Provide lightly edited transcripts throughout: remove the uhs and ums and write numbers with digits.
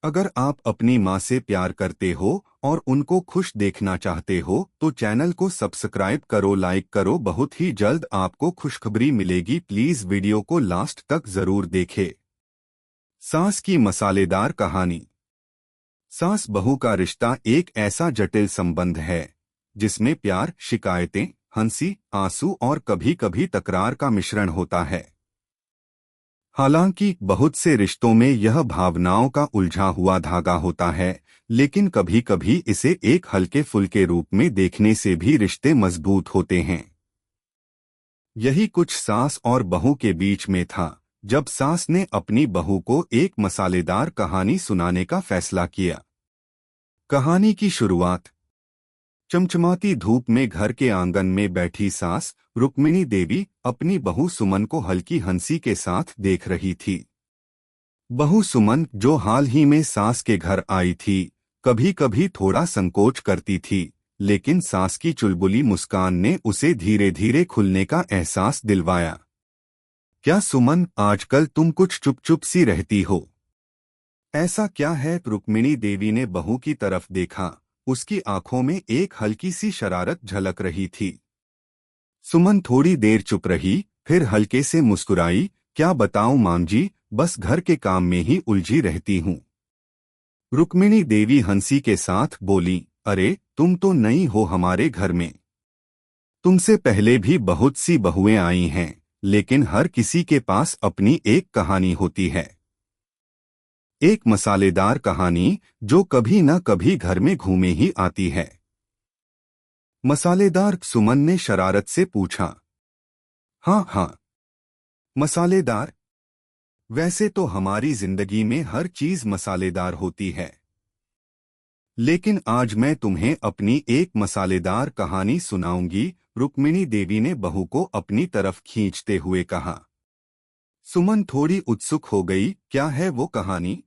अगर आप अपनी माँ से प्यार करते हो और उनको खुश देखना चाहते हो तो चैनल को सब्सक्राइब करो, लाइक करो। बहुत ही जल्द आपको खुशखबरी मिलेगी। प्लीज वीडियो को लास्ट तक जरूर देखें। सास की मसालेदार कहानी। सास बहू का रिश्ता एक ऐसा जटिल संबंध है जिसमें प्यार, शिकायतें, हंसी, आंसू और कभी कभी तकरार का मिश्रण होता है। हालांकि बहुत से रिश्तों में यह भावनाओं का उलझा हुआ धागा होता है, लेकिन कभी कभी इसे एक हल्के फुल्के रूप में देखने से भी रिश्ते मजबूत होते हैं। यही कुछ सास और बहू के बीच में था जब सास ने अपनी बहू को एक मसालेदार कहानी सुनाने का फैसला किया। कहानी की शुरुआत। चमचमाती धूप में घर के आंगन में बैठी सास रुक्मिणी देवी अपनी बहू सुमन को हल्की हंसी के साथ देख रही थी। बहू सुमन, जो हाल ही में सास के घर आई थी, कभी कभी थोड़ा संकोच करती थी, लेकिन सास की चुलबुली मुस्कान ने उसे धीरे धीरे खुलने का एहसास दिलवाया। क्या सुमन, आजकल तुम कुछ चुप चुप सी रहती हो? ऐसा क्या है? रुक्मिणी देवी ने बहू की तरफ देखा। उसकी आंखों में एक हल्की सी शरारत झलक रही थी। सुमन थोड़ी देर चुप रही, फिर हल्के से मुस्कुराई। क्या बताऊं मां जी, बस घर के काम में ही उलझी रहती हूँ। रुक्मिणी देवी हंसी के साथ बोली, अरे तुम तो नई हो हमारे घर में। तुमसे पहले भी बहुत सी बहुएं आई हैं, लेकिन हर किसी के पास अपनी एक कहानी होती है। एक मसालेदार कहानी जो कभी न कभी घर में घूमे ही आती है। मसालेदार? सुमन ने शरारत से पूछा। हाँ हाँ, मसालेदार। वैसे तो हमारी जिंदगी में हर चीज मसालेदार होती है, लेकिन आज मैं तुम्हें अपनी एक मसालेदार कहानी सुनाऊंगी। रुक्मिणी देवी ने बहू को अपनी तरफ खींचते हुए कहा। सुमन थोड़ी उत्सुक हो गई। क्या है वो कहानी?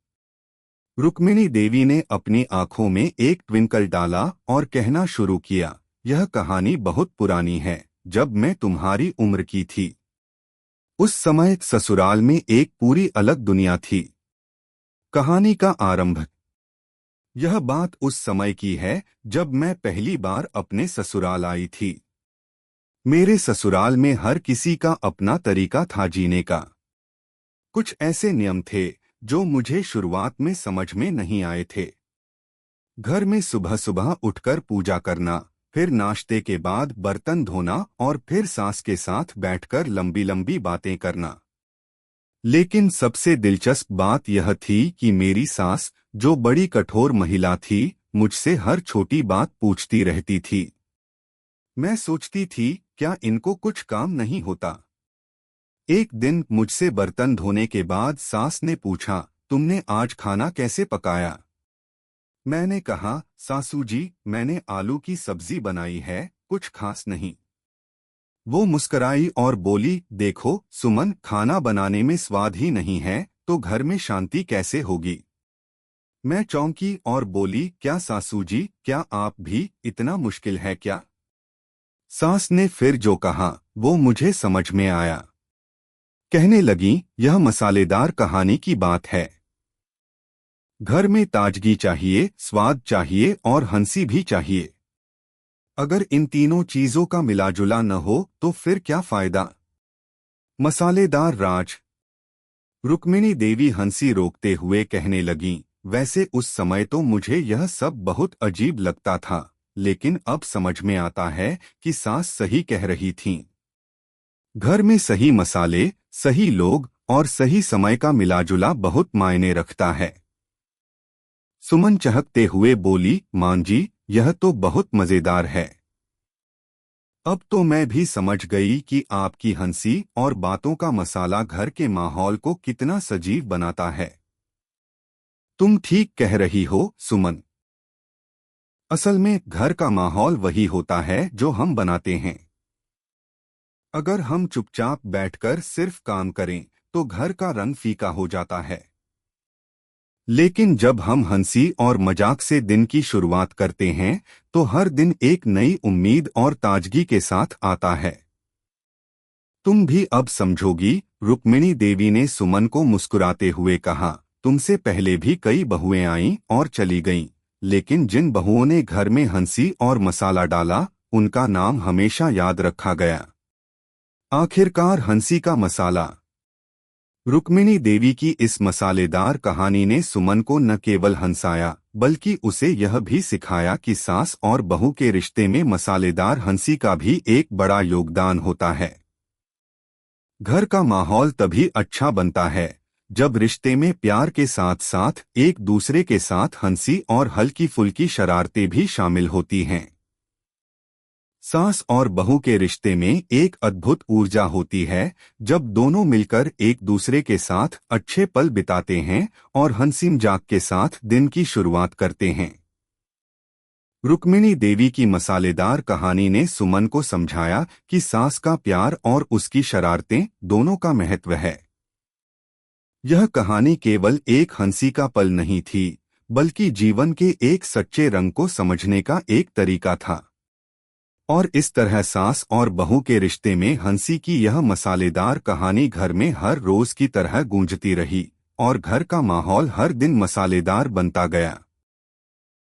रुक्मिणी देवी ने अपनी आंखों में एक ट्विंकल डाला और कहना शुरू किया, यह कहानी बहुत पुरानी है, जब मैं तुम्हारी उम्र की थी। उस समय ससुराल में एक पूरी अलग दुनिया थी। कहानी का आरंभ। यह बात उस समय की है जब मैं पहली बार अपने ससुराल आई थी। मेरे ससुराल में हर किसी का अपना तरीका था जीने का। कुछ ऐसे नियम थे जो मुझे शुरुआत में समझ में नहीं आए थे। घर में सुबह सुबह उठकर पूजा करना, फिर नाश्ते के बाद बर्तन धोना और फिर सास के साथ बैठकर लंबी लंबी बातें करना। लेकिन सबसे दिलचस्प बात यह थी कि मेरी सास, जो बड़ी कठोर महिला थी, मुझसे हर छोटी बात पूछती रहती थी। मैं सोचती थी, क्या इनको कुछ काम नहीं होता? एक दिन मुझसे बर्तन धोने के बाद सास ने पूछा, तुमने आज खाना कैसे पकाया? मैंने कहा, सासू जी, मैंने आलू की सब्जी बनाई है, कुछ खास नहीं। वो मुस्कराई और बोली, देखो सुमन, खाना बनाने में स्वाद ही नहीं है तो घर में शांति कैसे होगी? मैं चौंकी और बोली, क्या सासू जी, क्या आप भी, इतना मुश्किल है क्या? सास ने फिर जो कहा वो मुझे समझ में आया। कहने लगी, यह मसालेदार कहानी की बात है। घर में ताजगी चाहिए, स्वाद चाहिए और हंसी भी चाहिए। अगर इन तीनों चीजों का मिलाजुला न हो तो फिर क्या फायदा? मसालेदार राज। रुक्मिणी देवी हंसी रोकते हुए कहने लगीं, वैसे उस समय तो मुझे यह सब बहुत अजीब लगता था, लेकिन अब समझ में आता है कि सास सही कह रही थीं। घर में सही मसाले, सही लोग और सही समय का मिलाजुला बहुत मायने रखता है। सुमन चहकते हुए बोली, मां जी, यह तो बहुत मजेदार है। अब तो मैं भी समझ गई कि आपकी हंसी और बातों का मसाला घर के माहौल को कितना सजीव बनाता है। तुम ठीक कह रही हो सुमन। असल में घर का माहौल वही होता है जो हम बनाते हैं। अगर हम चुपचाप बैठकर सिर्फ काम करें तो घर का रंग फीका हो जाता है, लेकिन जब हम हंसी और मजाक से दिन की शुरुआत करते हैं तो हर दिन एक नई उम्मीद और ताजगी के साथ आता है। तुम भी अब समझोगी, रुक्मिणी देवी ने सुमन को मुस्कुराते हुए कहा। तुमसे पहले भी कई बहुएं आईं और चली गईं, लेकिन जिन बहुओं ने घर में हंसी और मसाला डाला, उनका नाम हमेशा याद रखा गया। आखिरकार हंसी का मसाला। रुक्मिणी देवी की इस मसालेदार कहानी ने सुमन को न केवल हंसाया, बल्कि उसे यह भी सिखाया कि सास और बहू के रिश्ते में मसालेदार हंसी का भी एक बड़ा योगदान होता है। घर का माहौल तभी अच्छा बनता है जब रिश्ते में प्यार के साथ साथ एक दूसरे के साथ हंसी और हल्की फुल्की शरारतें भी शामिल होती हैं। सास और बहू के रिश्ते में एक अद्भुत ऊर्जा होती है जब दोनों मिलकर एक दूसरे के साथ अच्छे पल बिताते हैं और हंसी मजाक के साथ दिन की शुरुआत करते हैं। रुक्मिणी देवी की मसालेदार कहानी ने सुमन को समझाया कि सास का प्यार और उसकी शरारतें दोनों का महत्व है। यह कहानी केवल एक हंसी का पल नहीं थी, बल्कि जीवन के एक सच्चे रंग को समझने का एक तरीका था। और इस तरह सास और बहू के रिश्ते में हंसी की यह मसालेदार कहानी घर में हर रोज की तरह गूंजती रही और घर का माहौल हर दिन मसालेदार बनता गया।